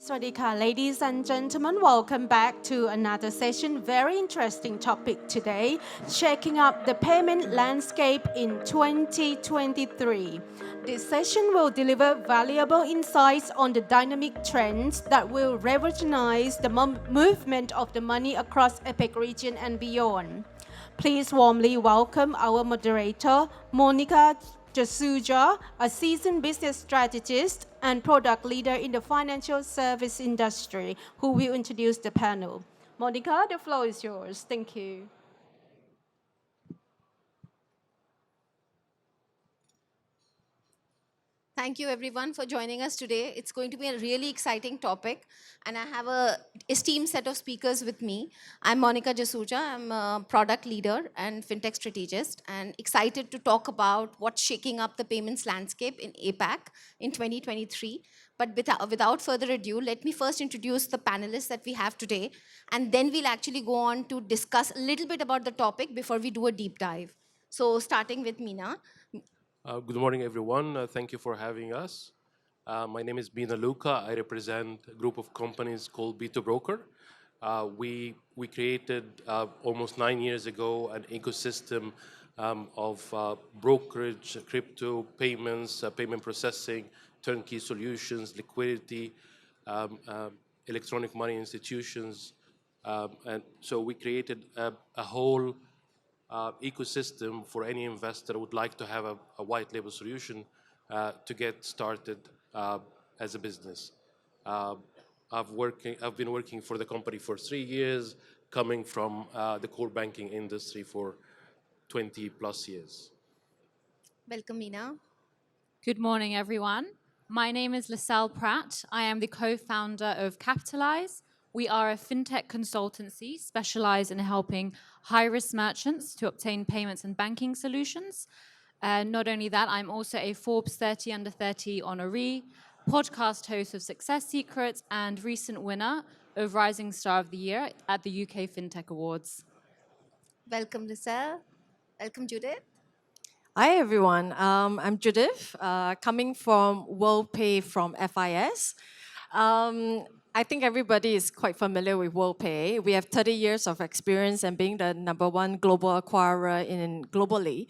Swadika, ladies and gentlemen, welcome back to another session. Very interesting topic today, checking up the payment landscape in 2023. This session will deliver valuable insights on the dynamic trends that will revolutionize the movement of the money across APAC region and beyond. Please warmly welcome our moderator, Monica Jasuja, a seasoned business strategist and product leader in the financial service industry, who will introduce the panel. Monica, the floor is yours. Thank you. Thank you everyone for joining us today. It's going to be a really exciting topic and I have a esteemed set of speakers with me. I'm Monica Jasuja. I'm a product leader and fintech strategist and excited to talk about what's shaking up the payments landscape in APAC in 2023. But without further ado, let me first introduce the panelists that we have today and then we'll actually go on to discuss a little bit about the topic before we do a deep dive. So starting with Mina. Good morning, everyone. Thank you for having us. My name is Mina Louka. I represent a group of companies called B2Broker. We created almost 9 years ago an ecosystem of brokerage, crypto payments, payment processing, turnkey solutions, liquidity, electronic money institutions. And so we created a whole ecosystem for any investor who would like to have a white label solution to get started as a business. I've been working for the company for 3 years, coming from the core banking industry for 20 plus years. Welcome, Mina. Good morning, everyone. My name is Lissele Pratt. I am the co-founder of Capitalixe. We are a fintech consultancy specialized in helping high-risk merchants to obtain payments and banking solutions. Not only that, I'm also a Forbes 30 Under 30 honoree, podcast host of Success Secrets, and recent winner of Rising Star of the Year at the UK FinTech Awards. Welcome, Lissele. Welcome, Judith. Hi everyone, I'm Judith, coming from Worldpay from FIS. I think everybody is quite familiar with Worldpay. We have 30 years of experience and being the #1 global acquirer globally.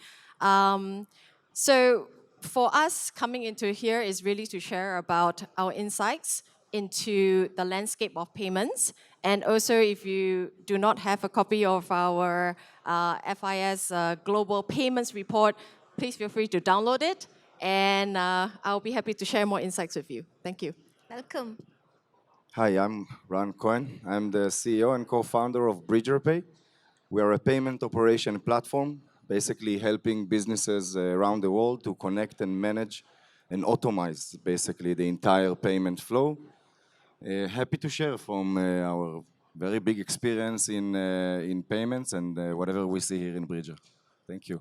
So for us coming into here is really to share about our insights into the landscape of payments. And also if you do not have a copy of our FIS Global Payments Report, please feel free to download it. And I'll be happy to share more insights with you. Thank you. Welcome. Hi, I'm Cohen. I'm the CEO and co-founder of Worldpay. We are a payment operation platform, basically helping businesses around the world to connect and manage and automate basically the entire payment flow. Happy to share from our very big experience in payments and whatever we see here in Bridger. Thank you.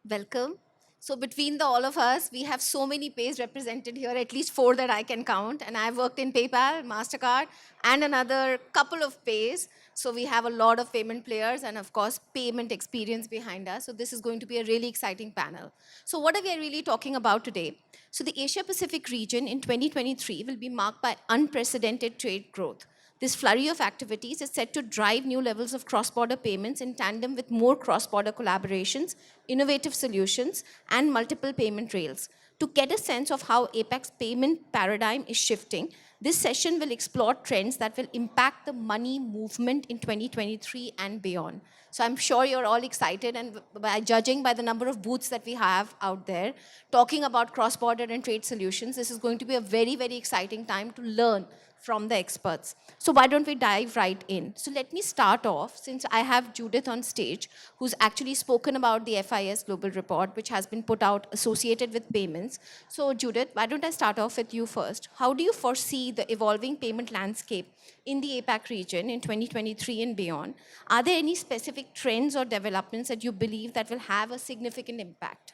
Welcome. So between all of us, we have so many pays represented here, at least 4 that I can count. And I've worked in PayPal, MasterCard, and another couple of pays. So we have a lot of payment players and, of course, payment experience behind us. So this is going to be a really exciting panel. So what are we really talking about today? So the Asia-Pacific region in 2023 will be marked by unprecedented trade growth. This flurry of activities is set to drive new levels of cross-border payments in tandem with more cross-border collaborations, innovative solutions, and multiple payment rails. To get a sense of how APAC's payment paradigm is shifting, this session will explore trends that will impact the money movement in 2023 and beyond. So I'm sure you're all excited, and judging by the number of booths that we have out there, talking about cross-border and trade solutions, this is going to be a very, very exciting time to learn from the experts. So why don't we dive right in? So let me start off, since I have Judith on stage, who's actually spoken about the FIS Global Report, which has been put out associated with payments. So Judith, why don't I start off with you first? How do you foresee the evolving payment landscape in the APAC region in 2023 and beyond? Are there any specific trends or developments that you believe that will have a significant impact?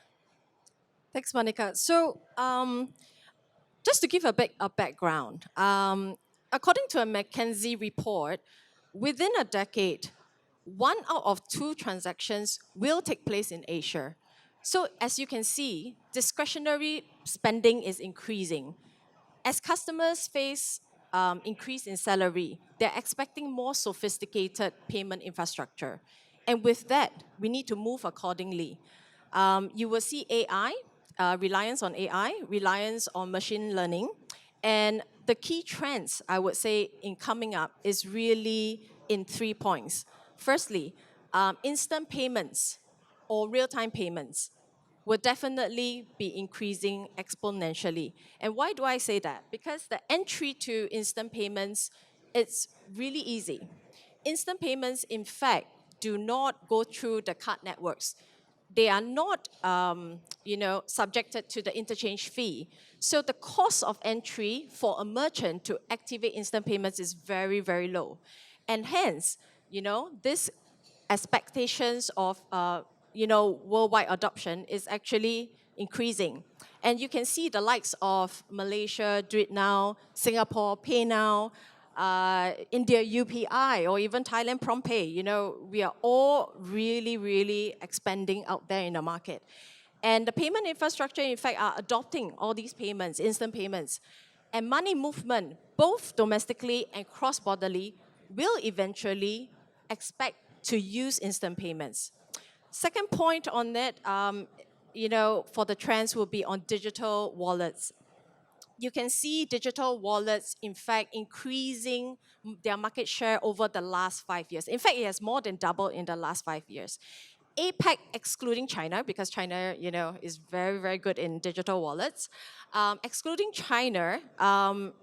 Thanks, Monica. So just to give a bit of background, according to a McKinsey report, within a decade, 1 out of 2 transactions will take place in Asia. So as you can see, discretionary spending is increasing. As customers face increase in salary, they're expecting more sophisticated payment infrastructure. And with that, we need to move accordingly. You will see AI, reliance on AI, reliance on machine learning. And the key trends, I would say, in coming up is really in 3 points. Firstly, instant payments or real-time payments will definitely be increasing exponentially. And why do I say that? Because the entry to instant payments, it's really easy. Instant payments, in fact, do not go through the card networks. They are not, subjected to the interchange fee. So the cost of entry for a merchant to activate instant payments is very, very low. And hence, this expectations of worldwide adoption is actually increasing. And you can see the likes of Malaysia, Do It Now, Singapore, Pay Now, India UPI, or even Thailand PromptPay. We are all really, really expanding out there in the market. And the payment infrastructure, in fact, are adopting all these payments, instant payments. And money movement, both domestically and cross-borderly, will eventually expect to use instant payments. Second point on that, for the trends will be on digital wallets. You can see digital wallets, in fact, increasing their market share over the last 5 years. In fact, it has more than doubled in the last 5 years. APAC, excluding China, because China, is very, very good in digital wallets. Excluding China,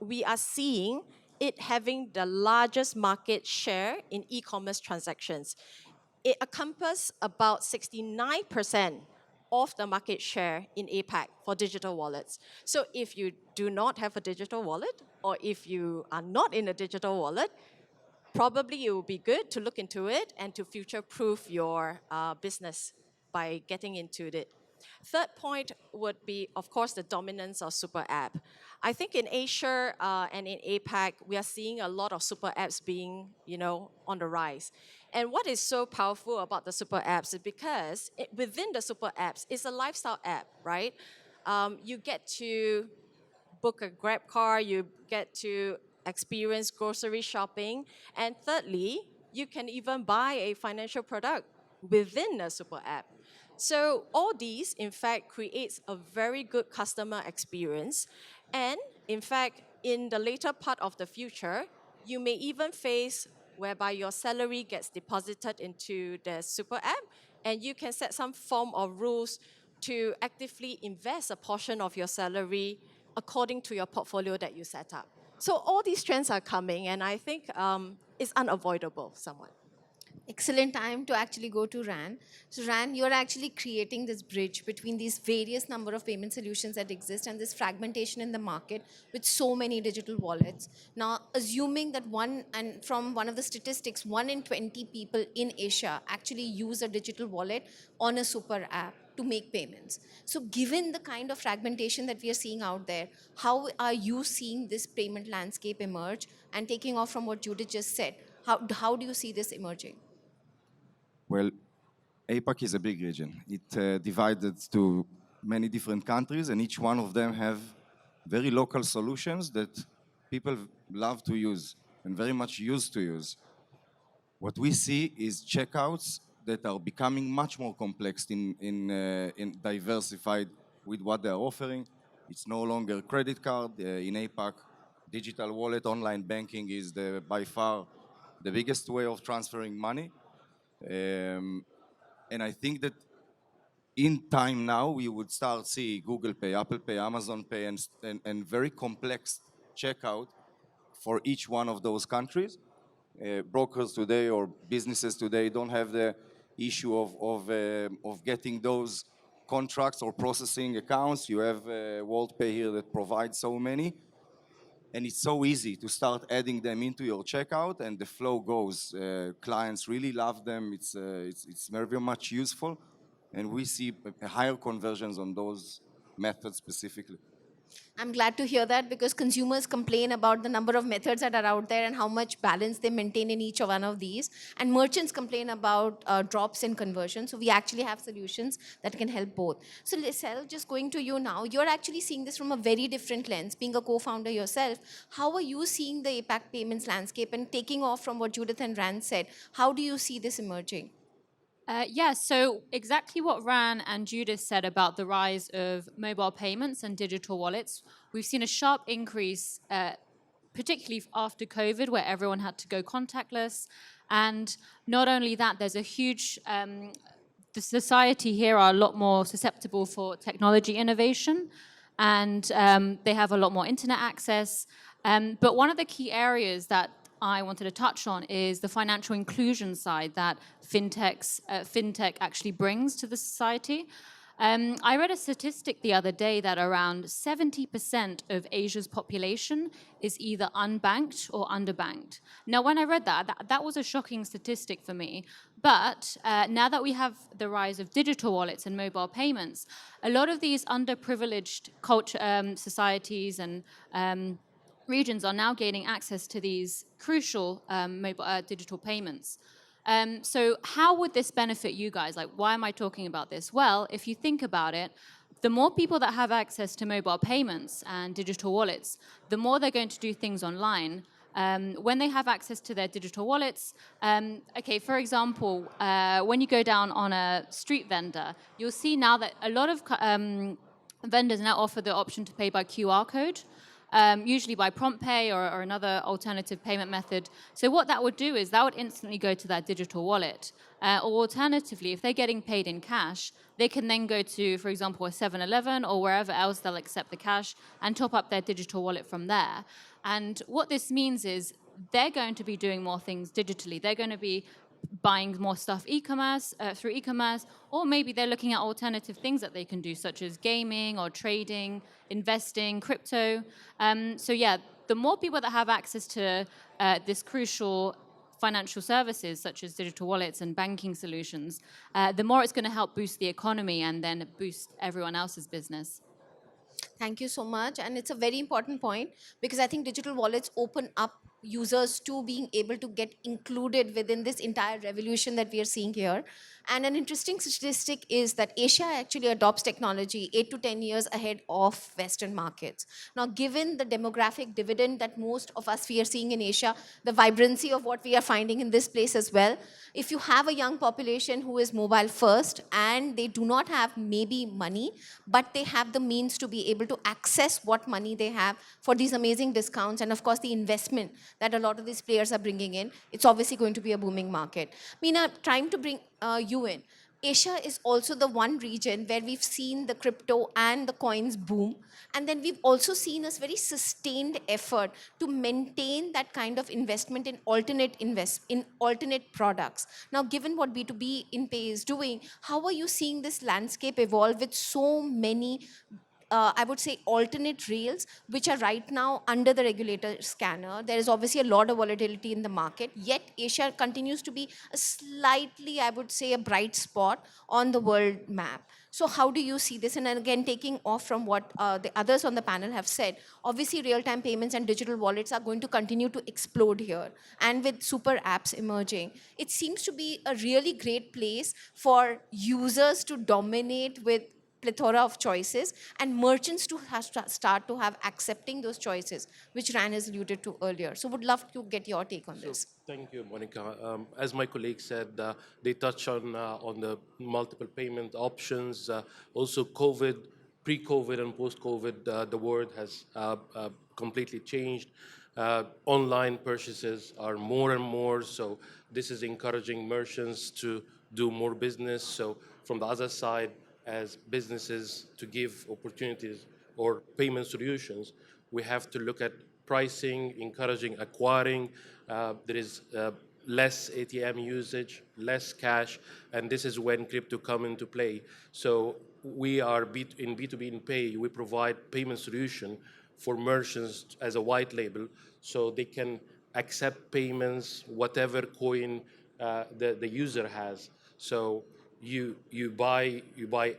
we are seeing it having the largest market share in e-commerce transactions. It encompasses about 69% of the market share in APAC for digital wallets. So if you do not have a digital wallet, or if you are not in a digital wallet, probably it would be good to look into it and to future-proof your business by getting into it. Third point would be, of course, the dominance of super app. I think in Asia and in APAC, we are seeing a lot of super apps being, on the rise. And what is so powerful about the super apps is because within the super apps, it's a lifestyle app, right? You get to book a Grab car, you get to experience grocery shopping, and thirdly, you can even buy a financial product within a super app. So all these, in fact, creates a very good customer experience. And in fact, in the later part of the future, you may even face whereby your salary gets deposited into the super app, and you can set some form of rules to actively invest a portion of your salary according to your portfolio that you set up. So all these trends are coming, and I think it's unavoidable somewhat. Excellent time to actually go to Ran. So Ran, you're actually creating this bridge between these various number of payment solutions that exist and this fragmentation in the market with so many digital wallets. Now, assuming that from one of the statistics, 1 in 20 people in Asia actually use a digital wallet on a super app to make payments. So given the kind of fragmentation that we are seeing out there, how are you seeing this payment landscape emerge? And taking off from what Judith just said, how do you see this emerging? Well, APAC is a big region. It divided to many different countries, and each one of them have very local solutions that people love to use and very much used to use. What we see is checkouts that are becoming much more complex in diversified with what they are offering. It's no longer credit card. In APAC, digital wallet, online banking is by far the biggest way of transferring money. And I think that in time now, we would start see Google Pay, Apple Pay, Amazon Pay, and very complex checkout for each one of those countries. Brokers today or businesses today don't have the issue of getting those contracts or processing accounts. You have Worldpay here that provides so many. And it's so easy to start adding them into your checkout, and the flow goes. Clients really love them. It's very much useful, and we see higher conversions on those methods specifically. I'm glad to hear that because consumers complain about the number of methods that are out there and how much balance they maintain in each one of these. And merchants complain about drops in conversion. So we actually have solutions that can help both. So Lissele, just going to you now, you're actually seeing this from a very different lens. Being a co-founder yourself, how are you seeing the APAC payments landscape? And taking off from what Judith and Rand said, how do you see this emerging? Yeah, so exactly what Ran and Judith said about the rise of mobile payments and digital wallets. We've seen a sharp increase, particularly after COVID, where everyone had to go contactless. And not only that, there's a huge, the society here are a lot more susceptible for technology innovation, and they have a lot more internet access. But one of the key areas that I wanted to touch on is the financial inclusion side that fintech actually brings to the society. I read a statistic the other day that around 70% of Asia's population is either unbanked or underbanked. Now, when I read that was a shocking statistic for me. But now that we have the rise of digital wallets and mobile payments, a lot of these underprivileged societies and regions are now gaining access to these crucial digital payments. So how would this benefit you guys? Like, why am I talking about this? Well, if you think about it, the more people that have access to mobile payments and digital wallets, the more they're going to do things online. When they have access to their digital wallets, okay, for example, when you go down on a street vendor, you'll see now that a lot of vendors now offer the option to pay by QR code. Usually by prompt pay or another alternative payment method. So what that would do is that would instantly go to that digital wallet. Or alternatively, if they're getting paid in cash, they can then go to, for example, a 7-Eleven or wherever else they'll accept the cash and top up their digital wallet from there. And what this means is they're going to be doing more things digitally. They're going to be buying more stuff through e-commerce, or maybe they're looking at alternative things that they can do, such as gaming or trading, investing, crypto. So yeah, the more people that have access to this crucial financial services, such as digital wallets and banking solutions, the more it's going to help boost the economy and then boost everyone else's business. Thank you so much. And it's a very important point because I think digital wallets open up users to being able to get included within this entire revolution that we are seeing here. And an interesting statistic is that Asia actually adopts technology 8 to 10 years ahead of Western markets. Now, given the demographic dividend that most of us we are seeing in Asia, the vibrancy of what we are finding in this place as well, if you have a young population who is mobile first and they do not have maybe money, but they have the means to be able to access what money they have for these amazing discounts and of course the investment that a lot of these players are bringing in, it's obviously going to be a booming market. Mina, trying to bring you in. Asia is also the one region where we've seen the crypto and the coins boom. And then we've also seen a very sustained effort to maintain that kind of investment in alternate products. Now, given what B2B in Pay is doing, how are you seeing this landscape evolve with so many I would say, alternate rails, which are right now under the regulator scanner? There is obviously a lot of volatility in the market, yet Asia continues to be a slightly, I would say, a bright spot on the world map. So how do you see this? And then again, taking off from what the others on the panel have said, obviously real-time payments and digital wallets are going to continue to explode here. And with super apps emerging, it seems to be a really great place for users to dominate with plethora of choices and merchants to start to have accepting those choices, which Ran has alluded to earlier. So would love to get your take on this. Thank you, Monica. As my colleague said, they touch on the multiple payment options. Also, pre-COVID and post-COVID, the world has completely changed. Online purchases are more and more, so this is encouraging merchants to do more business. So from the other side, as businesses to give opportunities or payment solutions, we have to look at pricing, encouraging acquiring. There is less ATM usage, less cash, and this is when crypto come into play. So we are in B2B in Pay, we provide payment solution for merchants as a white label, so they can accept payments, whatever coin the user has. So you buy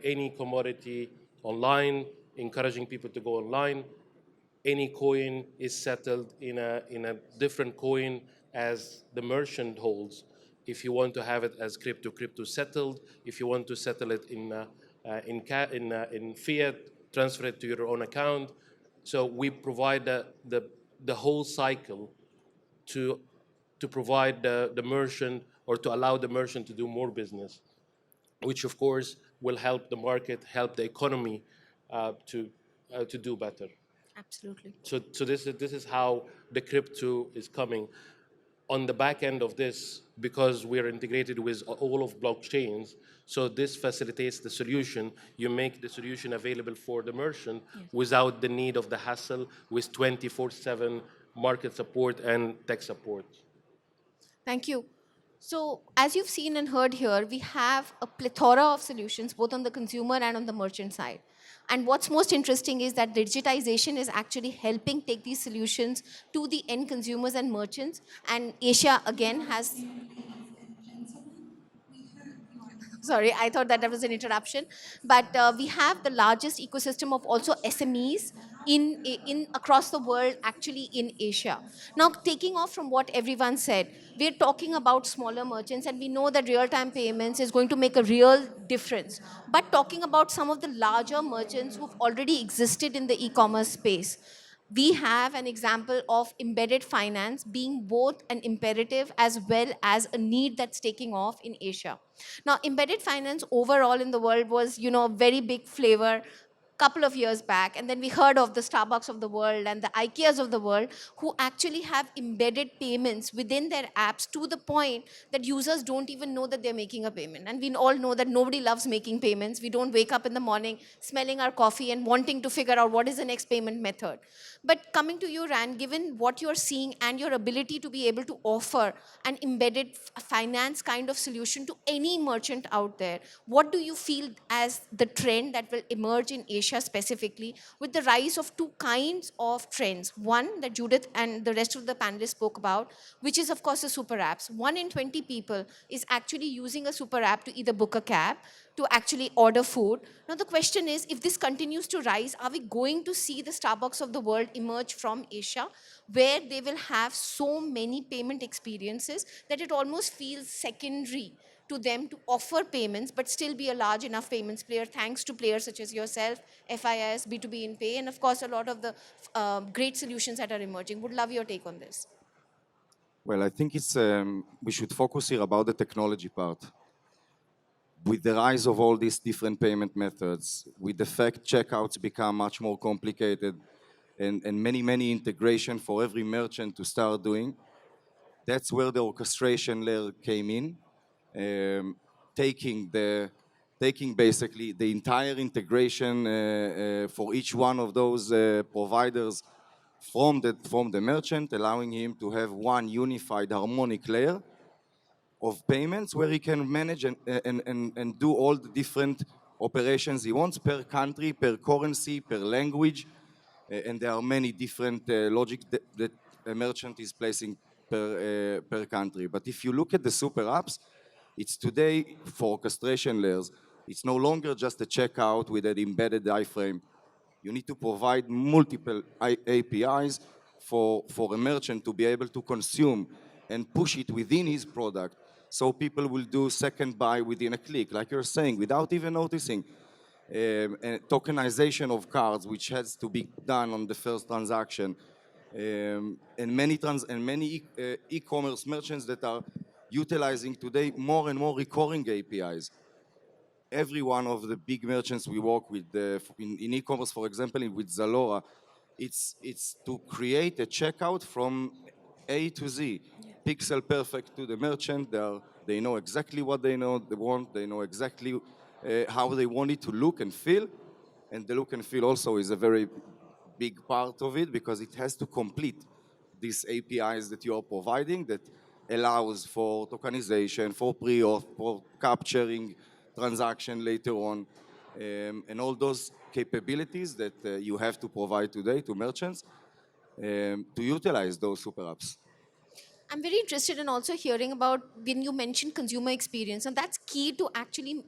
any commodity online, encouraging people to go online. Any coin is settled in a different coin as the merchant holds. If you want to have it as crypto, crypto settled. If you want to settle it in fiat, transfer it to your own account. So we provide the whole cycle to provide the merchant, or to allow the merchant to do more business, which of course will help the market, help the economy to do better. Absolutely. So this is how the crypto is coming. On the back end of this, because we are integrated with all of blockchains, so this facilitates the solution. You make the solution available for the merchant without the need of the hassle, with 24/7 market support and tech support. Thank you. So, as you've seen and heard here, we have a plethora of solutions, both on the consumer and on the merchant side. And what's most interesting is that digitization is actually helping take these solutions to the end consumers and merchants. And Asia, again, has sorry, I thought that was an interruption. But we have the largest ecosystem of also SMEs in across the world, actually in Asia. Now, taking off from what everyone said, we're talking about smaller merchants, and we know that real-time payments is going to make a real difference. But talking about some of the larger merchants who've already existed in the e-commerce space, we have an example of embedded finance being both an imperative as well as a need that's taking off in Asia. Now, embedded finance overall in the world was, a very big flavor couple of years back, and then we heard of the Starbucks of the world and the IKEAs of the world, who actually have embedded payments within their apps to the point that users don't even know that they're making a payment. And we all know that nobody loves making payments. We don't wake up in the morning smelling our coffee and wanting to figure out what is the next payment method. But coming to you, Rand, given what you're seeing and your ability to be able to offer an embedded finance kind of solution to any merchant out there, what do you feel as the trend that will emerge in Asia specifically, with the rise of two kinds of trends? One that Judith and the rest of the panelists spoke about, which is, of course, the super apps. 1 in 20 people is actually using a super app to either book a cab, to actually order food. Now, the question is, if this continues to rise, are we going to see the Starbucks of the world emerge from Asia, where they will have so many payment experiences that it almost feels secondary to them to offer payments, but still be a large enough payments player, thanks to players such as yourself, FIS, B2B in Pay, and of course, a lot of the great solutions that are emerging. Would love your take on this. Well, I think it's we should focus here about the technology part. With the rise of all these different payment methods, with the fact checkouts become much more complicated, and many integration for every merchant to start doing, that's where the orchestration layer came in, taking basically the entire integration for each one of those providers from the merchant, allowing him to have one unified harmonic layer of payments where he can manage and do all the different operations he wants per country, per currency, per language, and there are many different logic that a merchant is placing per country. But if you look at the super apps, it's today for orchestration layers. It's no longer just a checkout with an embedded iframe. You need to provide multiple APIs for a merchant to be able to consume and push it within his product. So people will do second buy within a click, like you're saying, without even noticing. And tokenization of cards, which has to be done on the first transaction. And many e-commerce merchants that are utilizing today more and more recurring APIs. Every one of the big merchants we work with in e-commerce, for example, with Zalora, it's to create a checkout from A to Z, pixel perfect to the merchant. They know exactly what they want. They know exactly how they want it to look and feel, and the look and feel also is a very big part of it, because it has to complete these APIs that you are providing that allows for tokenization, for pre-auth, for capturing transaction later on, and all those capabilities that you have to provide today to merchants to utilize those super apps. I'm very interested in also hearing about when you mentioned consumer experience, and that's key to actually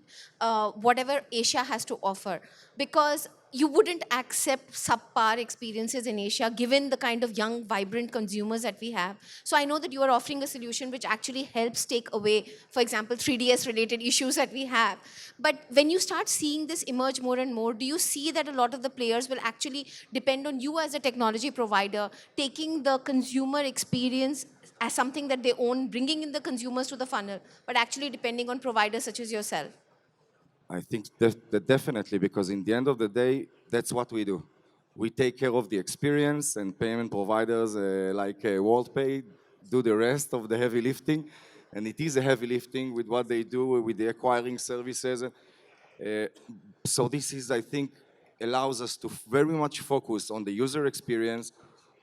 whatever Asia has to offer. Because you wouldn't accept subpar experiences in Asia given the kind of young, vibrant consumers that we have. So I know that you are offering a solution which actually helps take away, for example, 3DS related issues that we have. But when you start seeing this emerge more and more, do you see that a lot of the players will actually depend on you as a technology provider, taking the consumer experience as something that they own, bringing in the consumers to the funnel, but actually depending on providers such as yourself? I think that definitely, because in the end of the day, that's what we do. We take care of the experience, and payment providers like Worldpay do the rest of the heavy lifting. And it is a heavy lifting with what they do with the acquiring services. So this is, I think, allows us to very much focus on the user experience,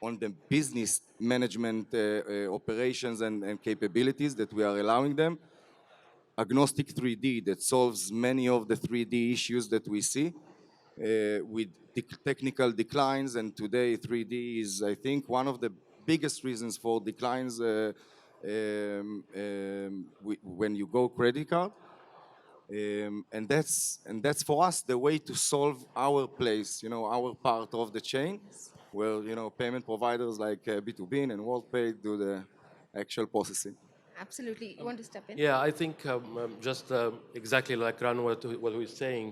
on the business management operations and capabilities that we are allowing them. Agnostic 3D that solves many of the 3D issues that we see with technical declines. And today 3D is, I think, one of the biggest reasons for declines when you go credit card. And that's for us the way to solve our place, our part of the chain, where payment providers like B2B and WorldPay do the actual processing. Absolutely. You want to step in? Yeah, I think just exactly like Ran what he was saying,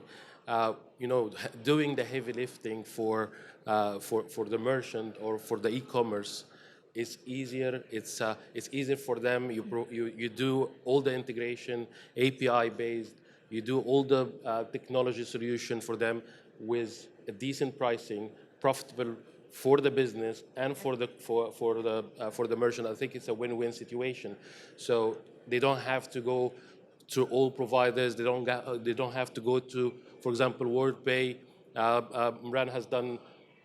doing the heavy lifting for the merchant or for the e-commerce is easier. It's easier for them. You do all the integration, API based. You do all the technology solution for them with a decent pricing, profitable for the business and for the merchant. I think it's a win-win situation. So they don't have to go to all providers. They don't have to go to, for example, WorldPay. Ran has done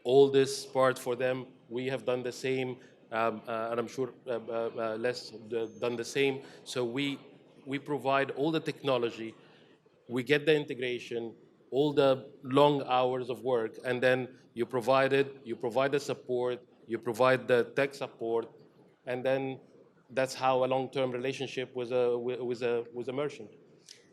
all this part for them. We have done the same, and I'm sure Les done the same. So we provide all the technology. We get the integration, all the long hours of work, and then you provide it, you provide the support, you provide the tech support, and then that's how a long-term relationship with a merchant.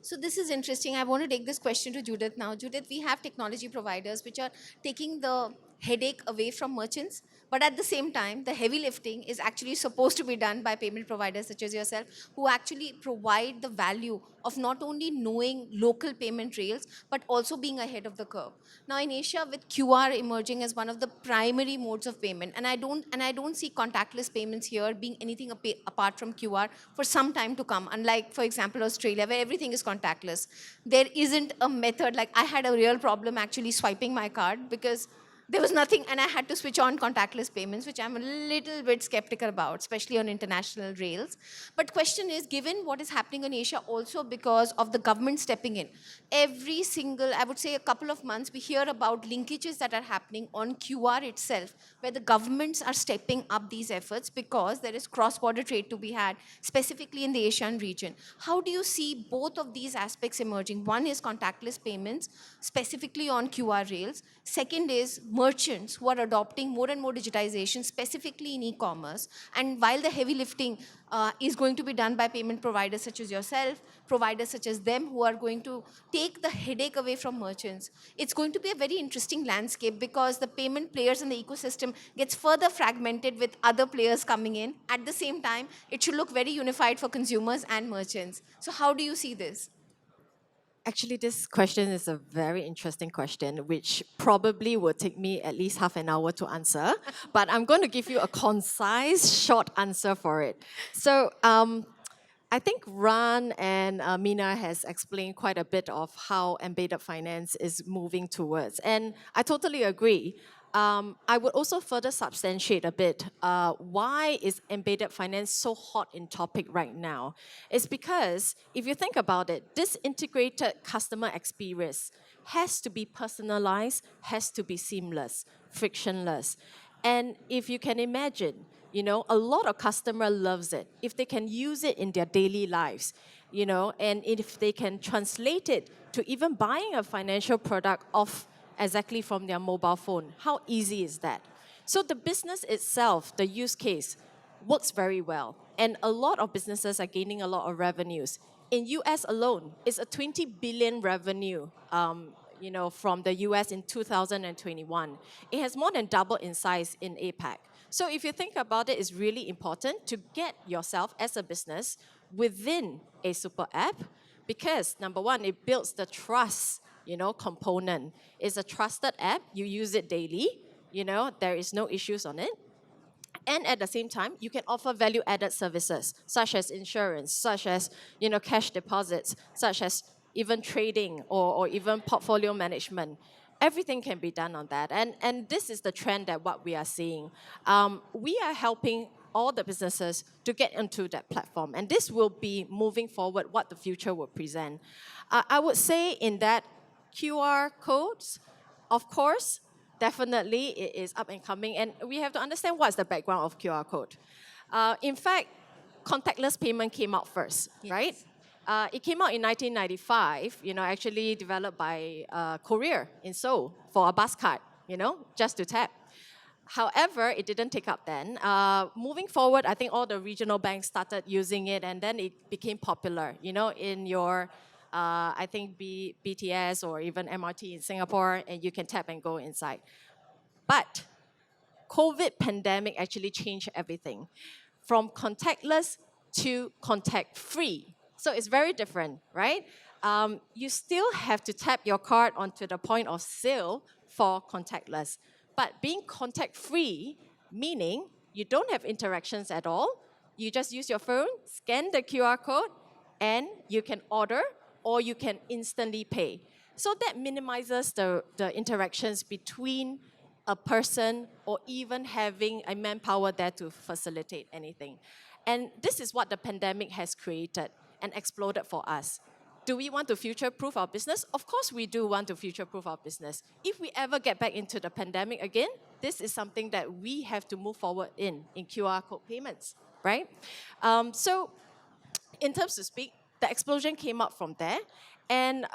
So this is interesting. I want to take this question to Judith now. Judith, we have technology providers which are taking the headache away from merchants, but at the same time, the heavy lifting is actually supposed to be done by payment providers such as yourself, who actually provide the value of not only knowing local payment rails, but also being ahead of the curve. Now in Asia, with QR emerging as one of the primary modes of payment, and I don't see contactless payments here being anything apart from QR for some time to come. Unlike, for example, Australia, where everything is contactless, there isn't a method. Like I had a real problem actually swiping my card because there was nothing, and I had to switch on contactless payments, which I'm a little bit skeptical about, especially on international rails. But question is, given what is happening in Asia, also because of the government stepping in, every single, I would say a couple of months, we hear about linkages that are happening on QR itself, where the governments are stepping up these efforts because there is cross-border trade to be had, specifically in the Asian region. How do you see both of these aspects emerging? One is contactless payments, specifically on QR rails. Second is merchants who are adopting more and more digitization, specifically in e-commerce. And while the heavy lifting is going to be done by payment providers such as yourself, providers such as them who are going to take the headache away from merchants, it's going to be a very interesting landscape because the payment players in the ecosystem gets further fragmented with other players coming in. At the same time, it should look very unified for consumers and merchants. So how do you see this? Actually, this question is a very interesting question, which probably will take me at least half an hour to answer. But I'm going to give you a concise, short answer for it. So I think Ran and Mina has explained quite a bit of how embedded finance is moving towards. And I totally agree. I would also further substantiate a bit why is embedded finance so hot in topic right now. It's because if you think about it, this integrated customer experience has to be personalized, has to be seamless, frictionless. And if you can imagine, a lot of customer loves it if they can use it in their daily lives, and if they can translate it to even buying a financial product off exactly from their mobile phone. How easy is that? So the business itself, the use case, works very well. And a lot of businesses are gaining a lot of revenues. In US alone, it's a 20 billion revenue from the US in 2021. It has more than doubled in size in APAC. So if you think about it, it's really important to get yourself as a business within a super app because number one, it builds the trust, component. It's a trusted app. You use it daily. There is no issues on it. And at the same time, you can offer value-added services such as insurance, such as cash deposits, such as even trading or even portfolio management. Everything can be done on that. And this is the trend that what we are seeing. We are helping all the businesses to get into that platform. And this will be moving forward what the future will present. I would say in that QR codes, of course, definitely it is up and coming. And we have to understand what's the background of QR code. In fact, contactless payment came out first, right? It came out in 1995, actually developed by Korea in Seoul for a bus card, just to tap. However, it didn't take up then. Moving forward, I think all the regional banks started using it and then it became popular, in your, I think BTS or even MRT in Singapore, and you can tap and go inside. But COVID pandemic actually changed everything from contactless to contact-free. So it's very different, right? You still have to tap your card onto the point of sale for contactless. But being contact-free, meaning you don't have interactions at all. You just use your phone, scan the QR code, and you can order or you can instantly pay. So that minimizes the interactions between a person or even having a manpower there to facilitate anything. And this is what the pandemic has created and exploded for us. Do we want to future-proof our business? Of course we do want to future-proof our business. If we ever get back into the pandemic again, this is something that we have to move forward in QR code payments, right? So in terms to speak, the explosion came up from there. And,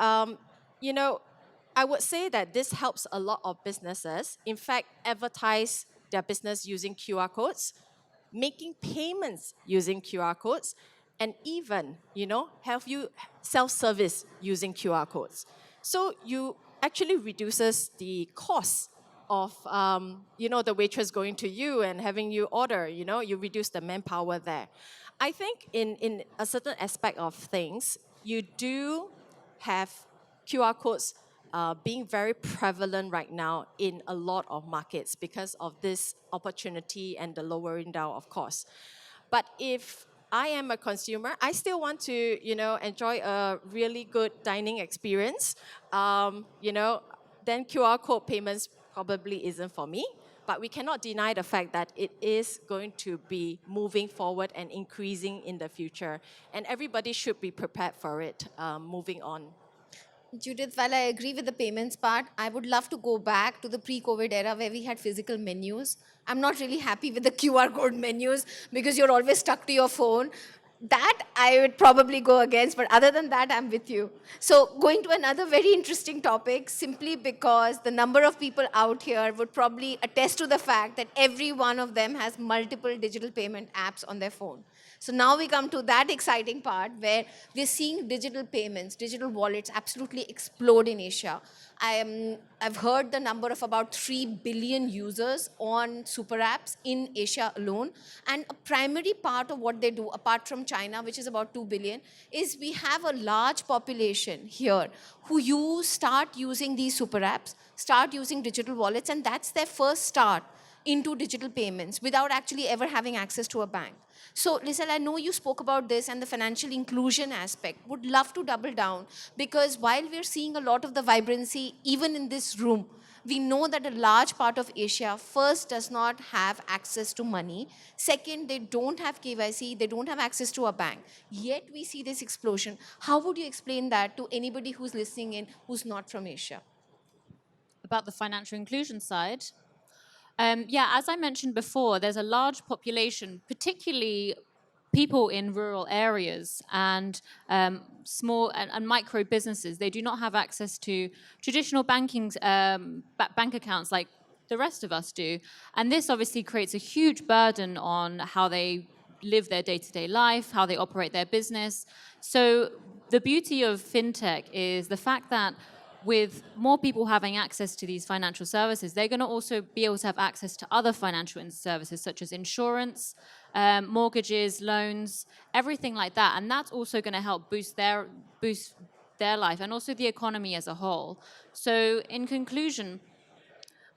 I would say that this helps a lot of businesses, in fact, advertise their business using QR codes, making payments using QR codes, and even, have you self-service using QR codes. So you actually reduces the cost of, the waitress going to you and having you order, you reduce the manpower there. I think in a certain aspect of things, you do have QR codes being very prevalent right now in a lot of markets because of this opportunity and the lowering down of costs. But if I am a consumer, I still want to, enjoy a really good dining experience, then QR code payments probably isn't for me. But we cannot deny the fact that it is going to be moving forward and increasing in the future. And everybody should be prepared for it moving on. Judith, while I agree with the payments part, I would love to go back to the pre-COVID era where we had physical menus. I'm not really happy with the QR code menus because you're always stuck to your phone. That I would probably go against, but other than that, I'm with you. So going to another very interesting topic, simply because the number of people out here would probably attest to the fact that every one of them has multiple digital payment apps on their phone. So now we come to that exciting part where we're seeing digital payments, digital wallets absolutely explode in Asia. I've heard the number of about 3 billion users on super apps in Asia alone. And a primary part of what they do, apart from China, which is about 2 billion, is we have a large population here who start using these super apps, start using digital wallets, and that's their first start into digital payments without actually ever having access to a bank. So, Lissele, I know you spoke about this and the financial inclusion aspect. Would love to double down because while we're seeing a lot of the vibrancy, even in this room, we know that a large part of Asia, first, does not have access to money. Second, they don't have KYC, they don't have access to a bank. Yet we see this explosion. How would you explain that to anybody who's listening in who's not from Asia? About the financial inclusion side, as I mentioned before, there's a large population, particularly people in rural areas and small and micro businesses. They do not have access to traditional bank accounts like the rest of us do. And this obviously creates a huge burden on how they live their day-to-day life, how they operate their business. So the beauty of fintech is the fact that with more people having access to these financial services, they're going to also be able to have access to other financial services such as insurance, mortgages, loans, everything like that. And that's also going to help boost their life and also the economy as a whole. So in conclusion,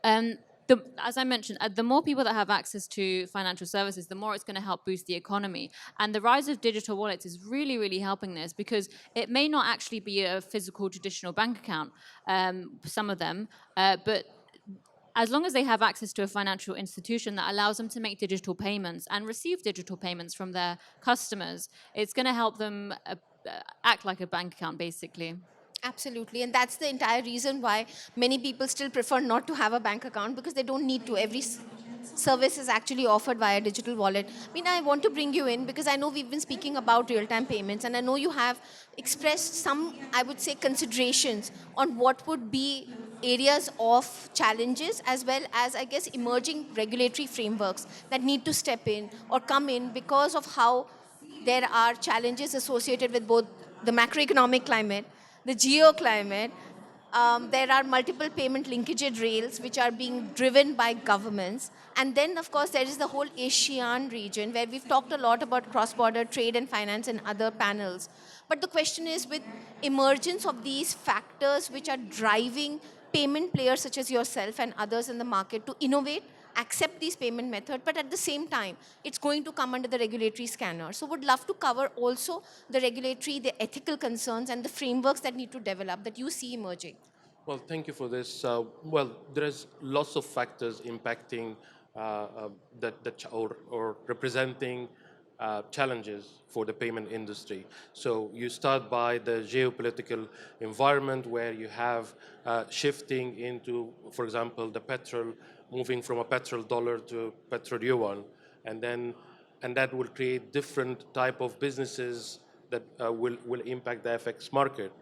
as I mentioned, the more people that have access to financial services, the more it's going to help boost the economy. And the rise of digital wallets is really, really helping this, because it may not actually be a physical traditional bank account, some of them, but as long as they have access to a financial institution that allows them to make digital payments and receive digital payments from their customers, it's going to help them act like a bank account, basically. Absolutely, and that's the entire reason why many people still prefer not to have a bank account, because they don't need to. Every service is actually offered via digital wallet. Meena, I want to bring you in because I know we've been speaking about real-time payments, and I know you have expressed some, I would say, considerations on what would be areas of challenges, as well as, I guess, emerging regulatory frameworks that need to step in or come in because of how there are challenges associated with both the macroeconomic climate, the geoclimate. There are multiple payment linkage rails which are being driven by governments. And then, of course, there is the whole ASEAN region where we've talked a lot about cross-border trade and finance and other panels. But the question is, with emergence of these factors which are driving payment players such as yourself and others in the market to innovate, accept these payment methods, but at the same time, it's going to come under the regulatory scanner. So would love to cover also the regulatory, the ethical concerns, and the frameworks that need to develop that you see emerging. Well, thank you for this. Well, there's lots of factors impacting or representing challenges for the payment industry. So you start by the geopolitical environment, where you have shifting into, for example, the petrol, moving from a petrol dollar to petrol yuan, and that will create different type of businesses that will impact the FX market.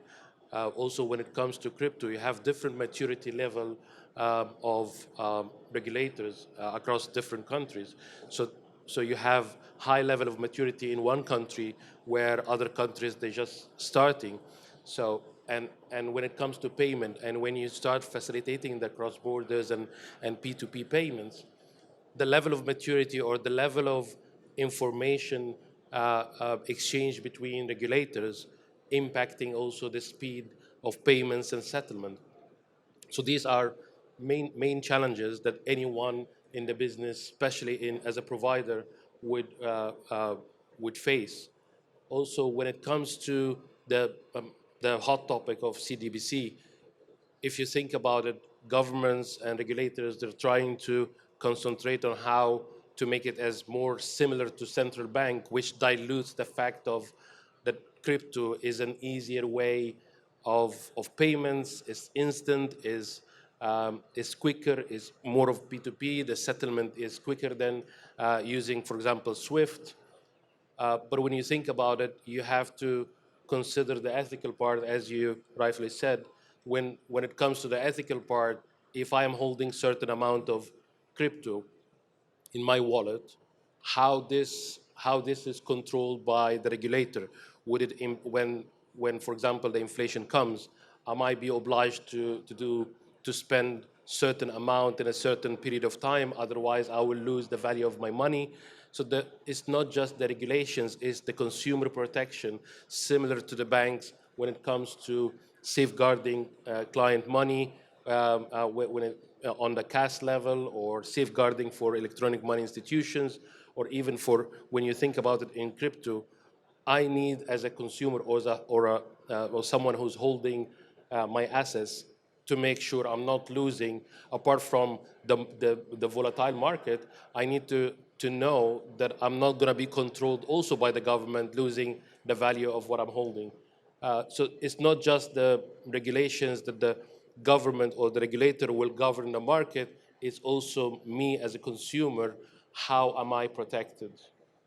Also, when it comes to crypto, you have different maturity level of regulators across different countries. So you have high level of maturity in one country, where other countries, they're just starting. So, and when it comes to payment, and when you start facilitating the cross borders and P2P payments, the level of maturity or the level of information exchange between regulators impacting also the speed of payments and settlement. So these are main challenges that anyone in the business, especially as a provider, would face. Also, when it comes to the hot topic of CBDC, if you think about it, governments and regulators, they're trying to concentrate on how to make it as more similar to central bank, which dilutes the fact of that crypto is an easier way of payments, is instant, is quicker, is more of P2P. The settlement is quicker than using, for example, SWIFT. But when you think about it, you have to consider the ethical part, as you rightfully said. When it comes to the ethical part, if I am holding certain amount of crypto in my wallet, how this is controlled by the regulator? Would it, when for example the inflation comes, I might be obliged to spend certain amount in a certain period of time, otherwise I will lose the value of my money. So it's not just the regulations, it's the consumer protection, similar to the banks when it comes to safeguarding client money on the cash level, or safeguarding for electronic money institutions, or even for when you think about it in crypto. I need, as a consumer or someone who's holding my assets, to make sure I'm not losing. Apart from the volatile market, I need to know that I'm not going to be controlled also by the government, losing the value of what I'm holding. So it's not just the regulations that the government or the regulator will govern the market, it's also me as a consumer, how am I protected?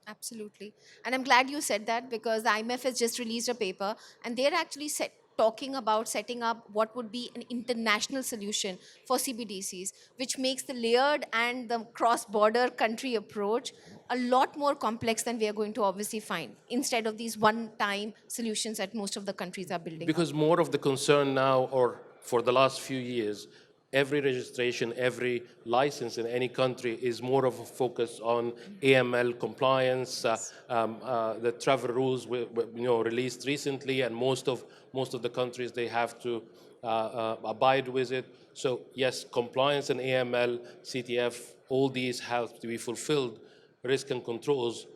Absolutely. And I'm glad you said that, because the IMF has just released a paper, and they're actually talking about setting up what would be an international solution for CBDCs, which makes the layered and the cross-border country approach a lot more complex than we are going to obviously find, instead of these one-time solutions that most of the countries are building Because up. more of the concern now, or for the last few years, every registration, every license in any country is more of a focus on AML compliance. The travel rules were released recently, and most of the countries, they have to abide with it. So yes, compliance and AML, CTF, all these have to be fulfilled, risk and controls,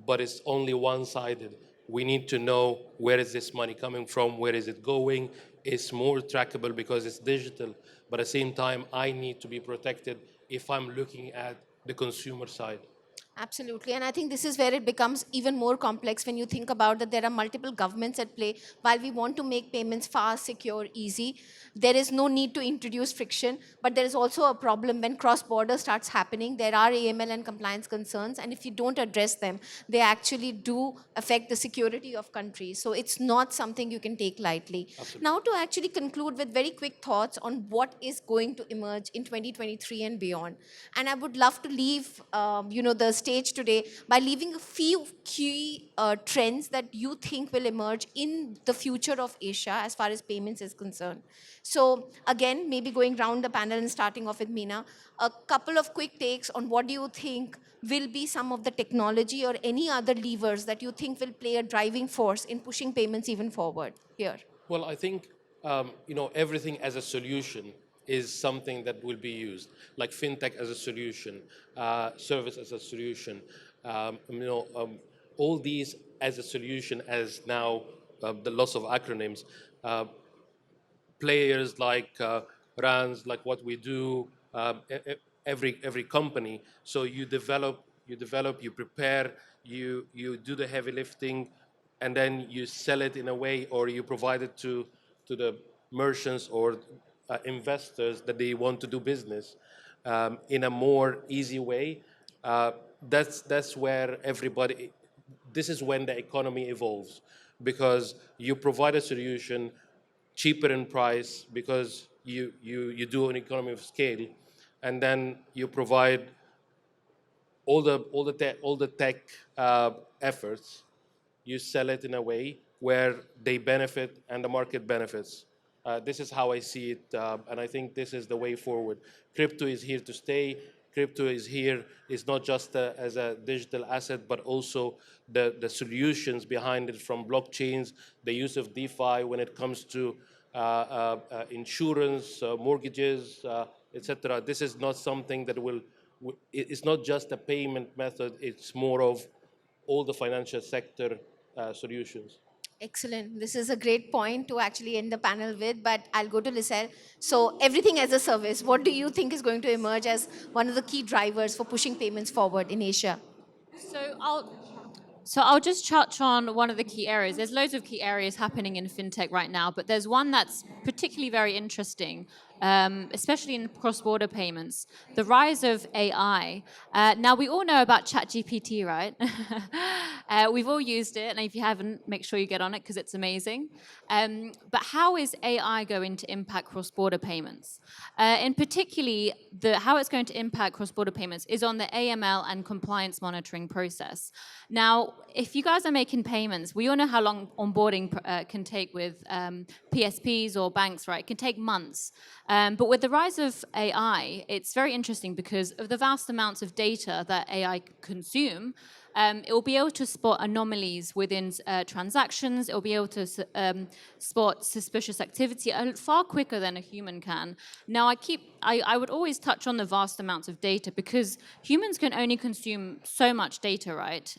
but it's only one-sided. We need to know where is this money coming from, where is it going. It's more trackable because it's digital, but at the same time, I need to be protected if I'm looking at the consumer side. Absolutely. And I think this is where it becomes even more complex when you think about that there are multiple governments at play. While we want to make payments fast, secure, easy, there is no need to introduce friction. But there is also a problem when cross-border starts happening. There are AML and compliance concerns. And if you don't address them, they actually do affect the security of countries. So it's not something you can take lightly. Absolutely. Now to actually conclude with very quick thoughts on what is going to emerge in 2023 and beyond. And I would love to leave the stage today by leaving a few key trends that you think will emerge in the future of Asia as far as payments is concerned. So again, maybe going round the panel and starting off with Mina, a couple of quick takes on what do you think will be some of the technology or any other levers that you think will play a driving force in pushing payments even forward here? Well, I think everything as a solution is something that will be used, like fintech as a solution, service as a solution, all these as a solution, as now the loss of acronyms, players like RANs, like what we do, every company. So you develop, you prepare, you do the heavy lifting, and then you sell it in a way, or you provide it to the merchants or investors that they want to do business in a more easy way. That's where everybody. This is when the economy evolves, because you provide a solution cheaper in price because you do an economy of scale, and then you provide all the tech efforts. You sell it in a way where they benefit and the market benefits. This is how I see it, and I think this is the way forward. Crypto is here to stay. Crypto is here. It's not just as a digital asset, but also the solutions behind it, from blockchains, the use of DeFi when it comes to insurance, mortgages, etc. This is not something that it's not just a payment method. It's more of all the financial sector solutions. Excellent. This is a great point to actually end the panel with, but I'll go to Lissele. So everything as a service, what do you think is going to emerge as one of the key drivers for pushing payments forward in Asia? So I'll just touch on one of the key areas. There's loads of key areas happening in fintech right now, but there's one that's particularly very interesting, especially in cross-border payments, the rise of AI. Now, we all know about ChatGPT, right? We've all used it, and if you haven't, make sure you get on it because it's amazing. But how is AI going to impact cross-border payments? In particularly, how it's going to impact cross-border payments is on the AML and compliance monitoring process. Now, if you guys are making payments, we all know how long onboarding can take with PSPs or banks, right? It can take months. But with the rise of AI, it's very interesting because of the vast amounts of data that AI consume. It will be able to spot anomalies within transactions. It will be able to spot suspicious activity far quicker than a human can. Now, I would always touch on the vast amounts of data because humans can only consume so much data, right?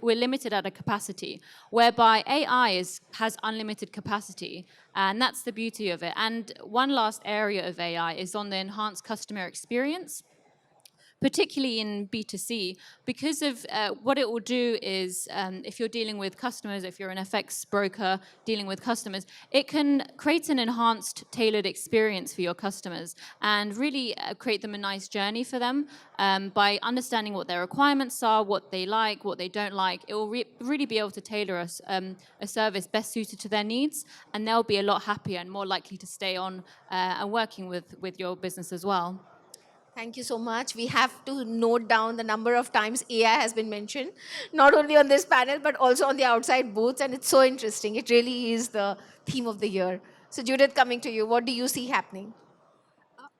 We're limited at a capacity, whereby AI has unlimited capacity, and that's the beauty of it. And one last area of AI is on the enhanced customer experience, particularly in B2C, because of what it will do is, if you're dealing with customers, if you're an FX broker dealing with customers, it can create an enhanced, tailored experience for your customers and really create them a nice journey for them by understanding what their requirements are, what they like, what they don't like. It will really be able to tailor a service best suited to their needs, and they'll be a lot happier and more likely to stay on and working with your business as well. Thank you so much. We have to note down the number of times AI has been mentioned, not only on this panel, but also on the outside booths. And it's so interesting. It really is the theme of the year. So Judith, coming to you, what do you see happening?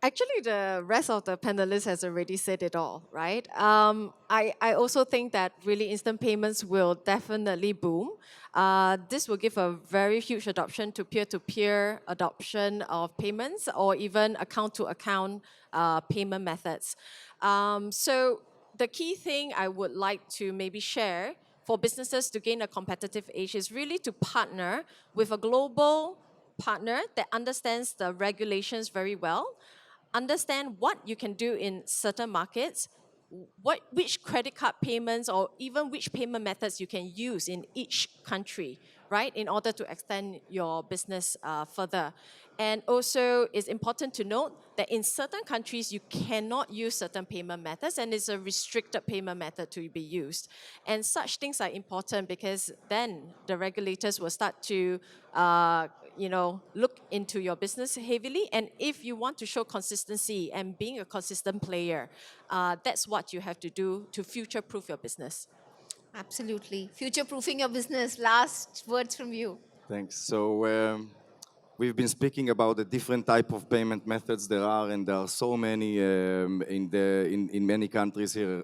Actually, the rest of the panelists has already said it all, right? I also think that really instant payments will definitely boom. This will give a very huge adoption to peer-to-peer adoption of payments or even account-to-account payment methods. So the key thing I would like to maybe share for businesses to gain a competitive edge is really to partner with a global partner that understands the regulations very well, understand what you can do in certain markets, which credit card payments or even which payment methods you can use in each country, right, in order to extend your business further. And also, it's important to note that in certain countries, you cannot use certain payment methods, and it's a restricted payment method to be used. And such things are important because then the regulators will start to look into your business heavily. And if you want to show consistency and being a consistent player, that's what you have to do to future-proof your business. Absolutely. Future proofing your business. Last words from you. Thanks. So we've been speaking about the different type of payment methods there are, and there are so many in many countries here.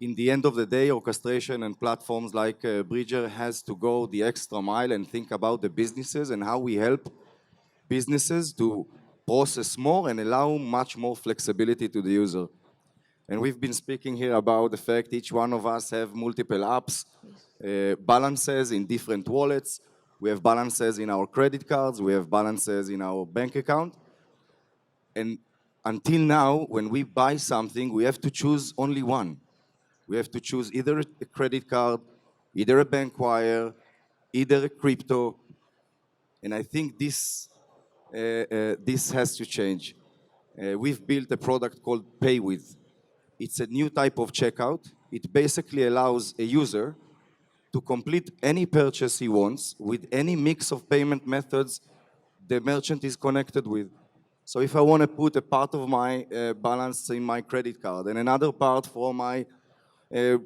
In the end of the day, orchestration and platforms like Bridger has to go the extra mile and think about the businesses and how we help businesses to process more and allow much more flexibility to the user. And we've been speaking here about the fact each one of us have multiple apps, balances in different wallets. We have balances in our credit cards. We have balances in our bank account. And until now, when we buy something, we have to choose only one. We have to choose either a credit card, either a bank wire, either a crypto. And I think this has to change. We've built a product called Pay With. It's a new type of checkout. It basically allows a user to complete any purchase he wants with any mix of payment methods the merchant is connected with. So if I want to put a part of my balance in my credit card and another part for my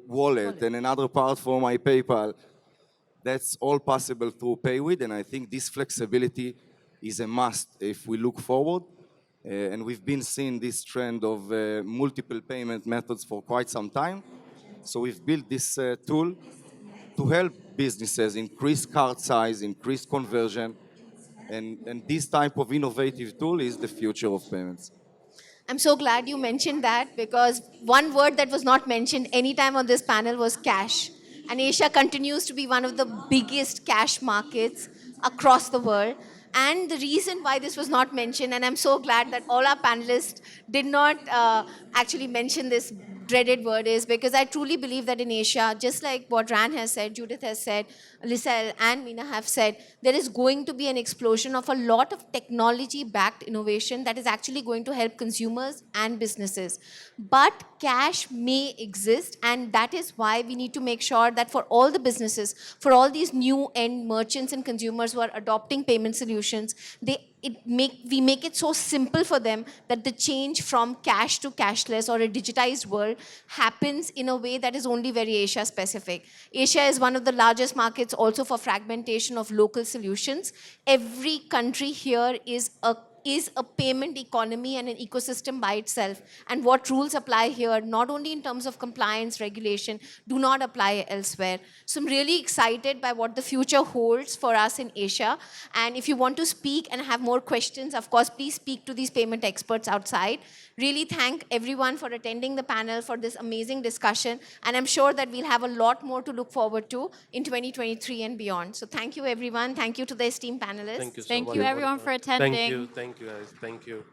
wallet and another part for my PayPal, that's all possible through PayWith, and I think this flexibility is a must if we look forward. And we've been seeing this trend of multiple payment methods for quite some time. So we've built this tool to help businesses increase cart size, increase conversion, and this type of innovative tool is the future of payments. I'm so glad you mentioned that because one word that was not mentioned anytime on this panel was cash. And Asia continues to be one of the biggest cash markets across the world. And the reason why this was not mentioned, and I'm so glad that all our panelists did not actually mention this dreaded word, is because I truly believe that in Asia, just like what Ran has said, Judith has said, Lissele and Mina have said, there is going to be an explosion of a lot of technology-backed innovation that is actually going to help consumers and businesses. But cash may exist, and that is why we need to make sure that for all the businesses, for all these new end merchants and consumers who are adopting payment solutions, we make it so simple for them that the change from cash to cashless or a digitized world happens in a way that is only very Asia specific. Asia is one of the largest markets also for fragmentation of local solutions. Every country here is a payment economy and an ecosystem by itself. And what rules apply here, not only in terms of compliance, regulation, do not apply elsewhere. So I'm really excited by what the future holds for us in Asia. And if you want to speak and have more questions, of course, please speak to these payment experts outside. Really thank everyone for attending the panel for this amazing discussion. And I'm sure that we'll have a lot more to look forward to in 2023 and beyond. So thank you, everyone. Thank you to the esteemed panelists. Thank you so Thank much. you, everyone, for attending. Thank you guys. Thank you.